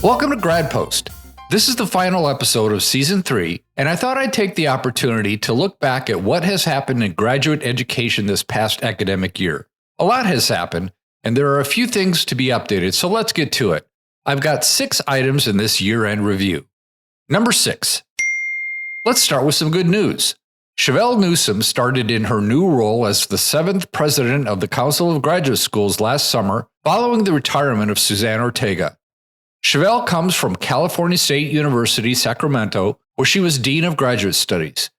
Welcome to Grad-post. This is the final episode of Season 3, and I thought I'd take the opportunity to look back at what has happened in graduate education this past academic year. A lot has happened, and there are a few things to be updated, so let's get to it. I've got 6 items in this year-end review. Number 6. Let's start with some good news. Chevelle Newsom started in her new role as the 7th president of the Council of Graduate Schools last summer, following the retirement of Suzanne Ortega. Chevelle comes from California State University, Sacramento, where she was Dean of Graduate Studies.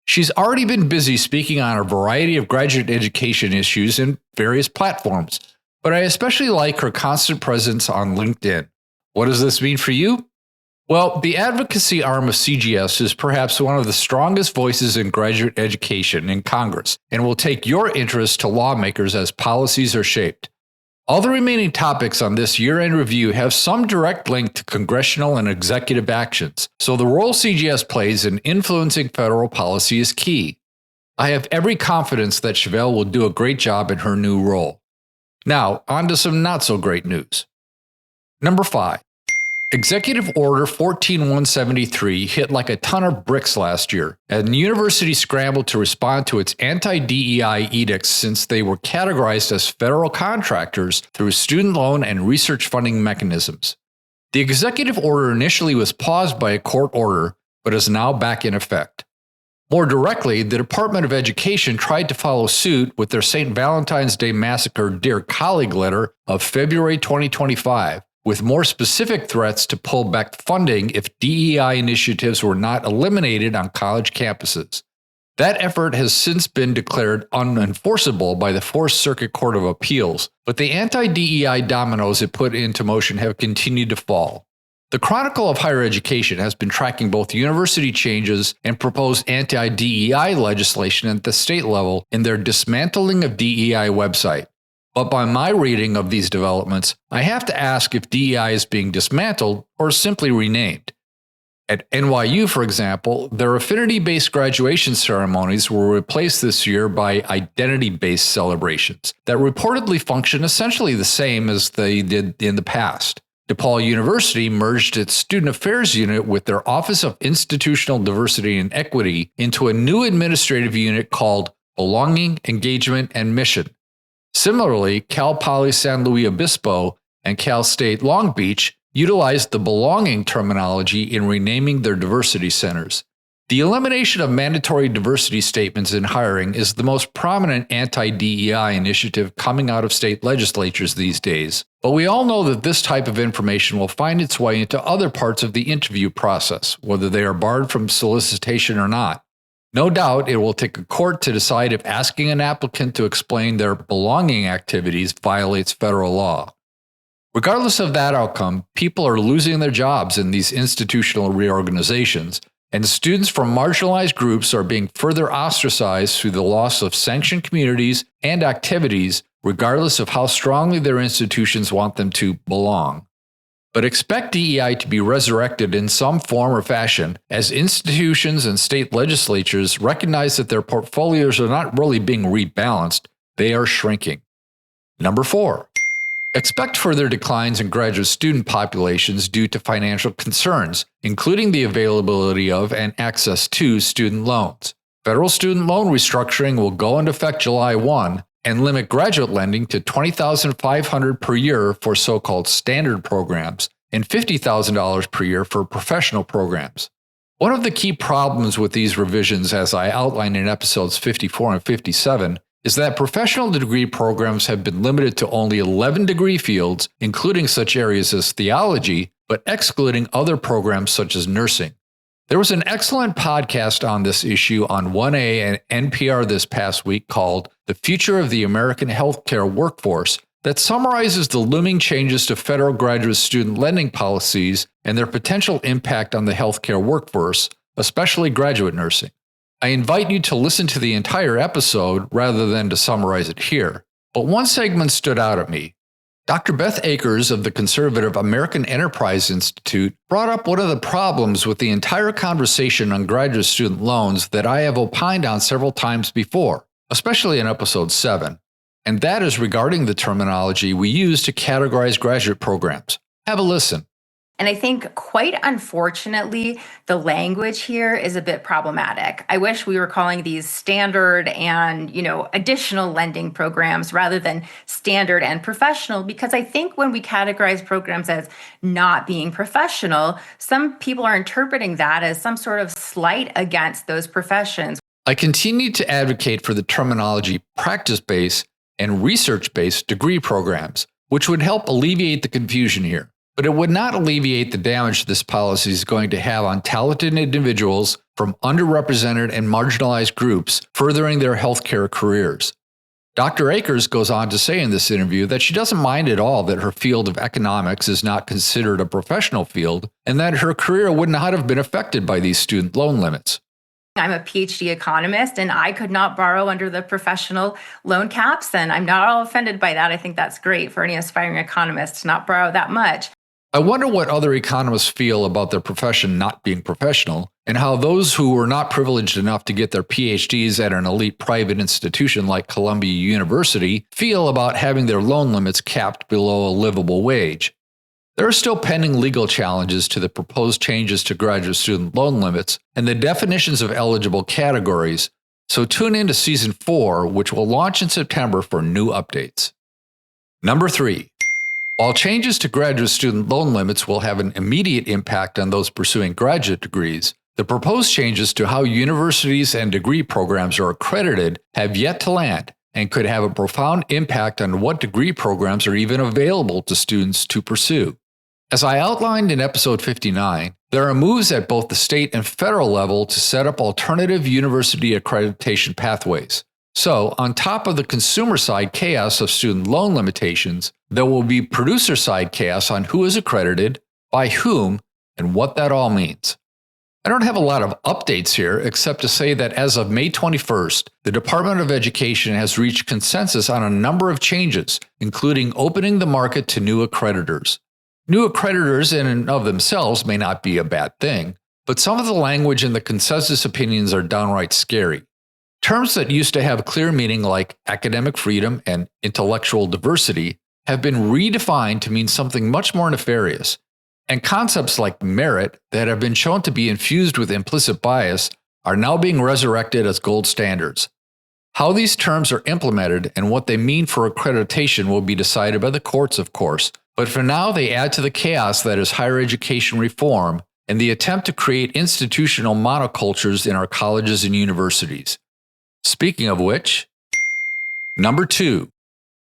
She's already been busy speaking on a variety of graduate education issues in various platforms, but I especially like her constant presence on LinkedIn. What does this mean for you? Well, the advocacy arm of CGS is perhaps one of the strongest voices in graduate education in Congress and will take your interest to lawmakers as policies are shaped. All the remaining topics on this year-end review have some direct link to congressional and executive actions, so the role CGS plays in influencing federal policy is key. I have every confidence that Chevelle will do a great job in her new role. Now, on to some not-so-great news. Number 5. Executive Order 14173 hit like a ton of bricks last year, and the university scrambled to respond to its anti-DEI edicts since they were categorized as federal contractors through student loan and research funding mechanisms. The executive order initially was paused by a court order, but is now back in effect. More directly, the Department of Education tried to follow suit with their St. Valentine's Day Massacre Dear Colleague letter of February 2025, with more specific threats to pull back funding if DEI initiatives were not eliminated on college campuses. That effort has since been declared unenforceable by the Fourth Circuit Court of Appeals, but the anti-DEI dominoes it put into motion have continued to fall. The Chronicle of Higher Education has been tracking both university changes and proposed anti-DEI legislation at the state level in their Dismantling of DEI website. But by my reading of these developments, I have to ask if DEI is being dismantled or simply renamed. At NYU, for example, their affinity-based graduation ceremonies were replaced this year by identity-based celebrations that reportedly function essentially the same as they did in the past. DePaul University merged its Student Affairs Unit with their Office of Institutional Diversity and Equity into a new administrative unit called Belonging, Engagement, and Mission. Similarly, Cal Poly San Luis Obispo and Cal State Long Beach utilized the belonging terminology in renaming their diversity centers. The elimination of mandatory diversity statements in hiring is the most prominent anti-DEI initiative coming out of state legislatures these days, but we all know that this type of information will find its way into other parts of the interview process, whether they are barred from solicitation or not. No doubt it will take a court to decide if asking an applicant to explain their belonging activities violates federal law. Regardless of that outcome, people are losing their jobs in these institutional reorganizations, and students from marginalized groups are being further ostracized through the loss of sanctioned communities and activities, regardless of how strongly their institutions want them to belong. But expect DEI to be resurrected in some form or fashion as institutions and state legislatures recognize that their portfolios are not really being rebalanced, they are shrinking. Number 4. Expect further declines in graduate student populations due to financial concerns, including the availability of and access to student loans. Federal student loan restructuring will go into effect July 1, and limit graduate lending to $20,500 per year for so-called standard programs and $50,000 per year for professional programs. One of the key problems with these revisions, as I outlined in episodes 54 and 57, is that professional degree programs have been limited to only 11 degree fields, including such areas as theology, but excluding other programs such as nursing. There was an excellent podcast on this issue on 1A and NPR this past week called The Future of the American Healthcare Workforce that summarizes the looming changes to federal graduate student lending policies and their potential impact on the healthcare workforce, especially graduate nursing. I invite you to listen to the entire episode rather than to summarize it here, but one segment stood out at me. Dr. Beth Akers of the conservative American Enterprise Institute brought up one of the problems with the entire conversation on graduate student loans that I have opined on several times before, especially in episode 7, and that is regarding the terminology we use to categorize graduate programs. Have a listen. And I think, quite unfortunately, the language here is a bit problematic. I wish we were calling these standard and, additional lending programs rather than standard and professional, because I think when we categorize programs as not being professional, some people are interpreting that as some sort of slight against those professions. I continue to advocate for the terminology practice-based and research-based degree programs, which would help alleviate the confusion here. But it would not alleviate the damage this policy is going to have on talented individuals from underrepresented and marginalized groups furthering their healthcare careers. Dr. Akers goes on to say in this interview that she doesn't mind at all that her field of economics is not considered a professional field and that her career would not have been affected by these student loan limits. I'm a PhD economist, and I could not borrow under the professional loan caps, and I'm not all offended by that. I think that's great for any aspiring economist to not borrow that much. I wonder what other economists feel about their profession not being professional, and how those who were not privileged enough to get their PhDs at an elite private institution like Columbia University feel about having their loan limits capped below a livable wage. There are still pending legal challenges to the proposed changes to graduate student loan limits and the definitions of eligible categories, so tune in to Season 4, which will launch in September for new updates. Number 3. While changes to graduate student loan limits will have an immediate impact on those pursuing graduate degrees, the proposed changes to how universities and degree programs are accredited have yet to land and could have a profound impact on what degree programs are even available to students to pursue. As I outlined in episode 59, there are moves at both the state and federal level to set up alternative university accreditation pathways. So, on top of the consumer-side chaos of student loan limitations, there will be producer-side chaos on who is accredited, by whom, and what that all means. I don't have a lot of updates here, except to say that as of May 21st, the Department of Education has reached consensus on a number of changes, including opening the market to new accreditors. New accreditors in and of themselves may not be a bad thing, but some of the language in the consensus opinions are downright scary. Terms that used to have clear meaning like academic freedom and intellectual diversity have been redefined to mean something much more nefarious, and concepts like merit that have been shown to be infused with implicit bias are now being resurrected as gold standards. How these terms are implemented and what they mean for accreditation will be decided by the courts, of course, but for now they add to the chaos that is higher education reform and the attempt to create institutional monocultures in our colleges and universities. Speaking of which, number 2,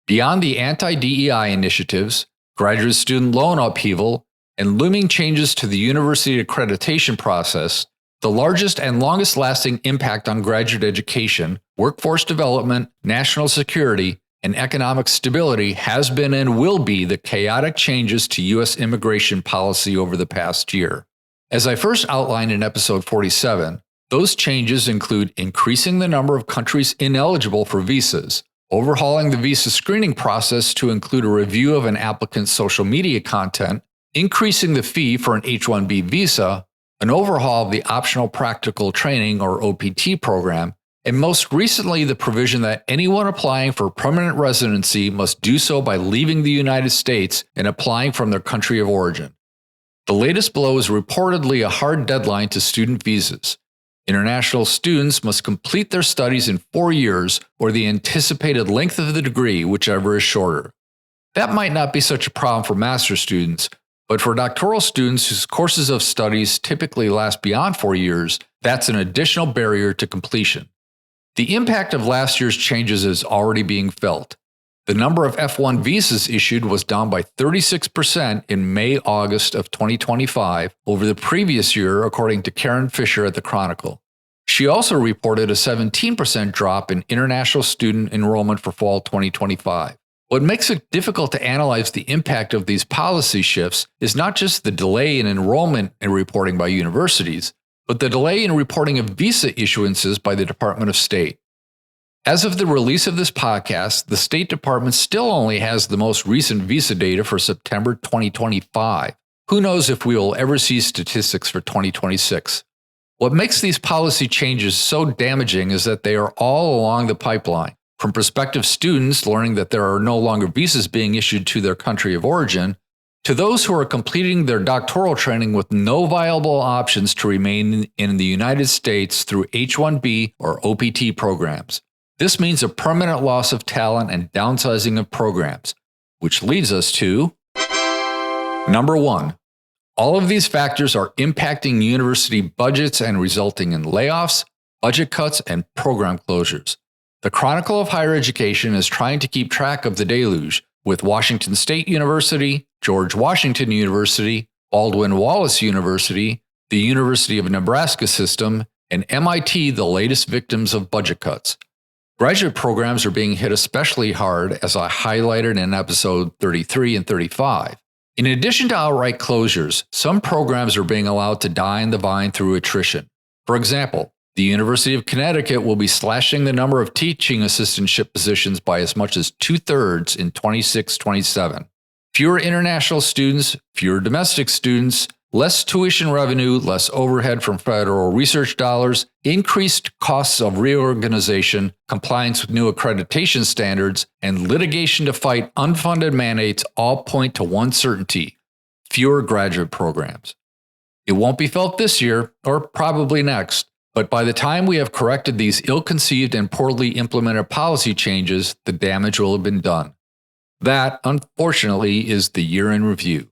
beyond the anti-DEI initiatives, graduate student loan upheaval, and looming changes to the university accreditation process, the largest and longest-lasting impact on graduate education, workforce development, national security, and economic stability has been and will be the chaotic changes to U.S. immigration policy over the past year. As I first outlined in episode 47, those changes include increasing the number of countries ineligible for visas, overhauling the visa screening process to include a review of an applicant's social media content, increasing the fee for an H-1B visa, an overhaul of the optional practical training or OPT program, and most recently the provision that anyone applying for permanent residency must do so by leaving the United States and applying from their country of origin. The latest blow is reportedly a hard deadline to student visas. International students must complete their studies in 4 years or the anticipated length of the degree, whichever is shorter. That might not be such a problem for master's students, but for doctoral students whose courses of studies typically last beyond 4 years, that's an additional barrier to completion. The impact of last year's changes is already being felt. The number of F-1 visas issued was down by 36% in May-August of 2025 over the previous year, according to Karen Fisher at the Chronicle. She also reported a 17% drop in international student enrollment for fall 2025. What makes it difficult to analyze the impact of these policy shifts is not just the delay in enrollment and reporting by universities, but the delay in reporting of visa issuances by the Department of State. As of the release of this podcast, the State Department still only has the most recent visa data for September 2025. Who knows if we will ever see statistics for 2026? What makes these policy changes so damaging is that they are all along the pipeline, from prospective students learning that there are no longer visas being issued to their country of origin, To those who are completing their doctoral training with no viable options to remain in the United States through H-1B or OPT programs. This means a permanent loss of talent and downsizing of programs, which leads us to number 1. All of these factors are impacting university budgets and resulting in layoffs, budget cuts, and program closures. The Chronicle of Higher Education is trying to keep track of the deluge, with Washington State University, George Washington University, Baldwin Wallace University, the University of Nebraska system, and MIT the latest victims of budget cuts. Graduate programs are being hit especially hard, as I highlighted in episode 33 and 35. In addition to outright closures, some programs are being allowed to die on the vine through attrition. For example, the University of Connecticut will be slashing the number of teaching assistantship positions by as much as 2/3 in 26-27. Fewer international students, fewer domestic students, less tuition revenue, less overhead from federal research dollars, increased costs of reorganization, compliance with new accreditation standards, and litigation to fight unfunded mandates all point to one certainty: fewer graduate programs. It won't be felt this year, or probably next, but by the time we have corrected these ill-conceived and poorly implemented policy changes, the damage will have been done. That, unfortunately, is the year in review.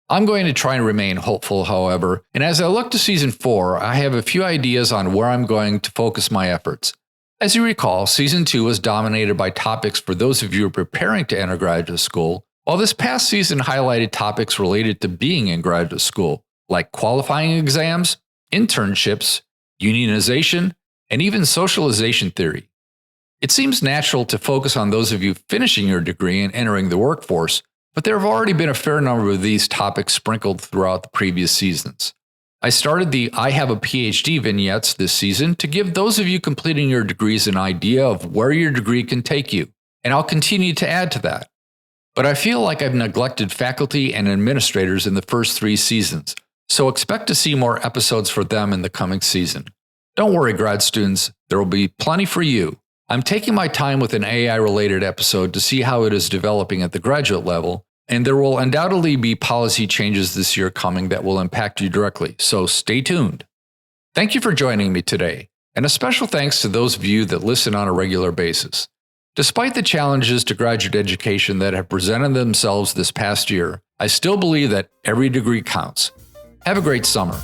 I'm going to try and remain hopeful, however, and as I look to Season 4, I have a few ideas on where I'm going to focus my efforts. As you recall, Season 2 was dominated by topics for those of you preparing to enter graduate school, while this past season highlighted topics related to being in graduate school, like qualifying exams, internships, unionization, and even socialization theory. It seems natural to focus on those of you finishing your degree and entering the workforce, but there have already been a fair number of these topics sprinkled throughout the previous seasons. I started the I Have a PhD vignettes this season to give those of you completing your degrees an idea of where your degree can take you, and I'll continue to add to that. But I feel like I've neglected faculty and administrators in the first 3 seasons, so expect to see more episodes for them in the coming season. Don't worry, grad students, there will be plenty for you. I'm taking my time with an AI-related episode to see how it is developing at the graduate level, and there will undoubtedly be policy changes this year coming that will impact you directly, so stay tuned. Thank you for joining me today, and a special thanks to those of you that listen on a regular basis. Despite the challenges to graduate education that have presented themselves this past year, I still believe that every degree counts. Have a great summer.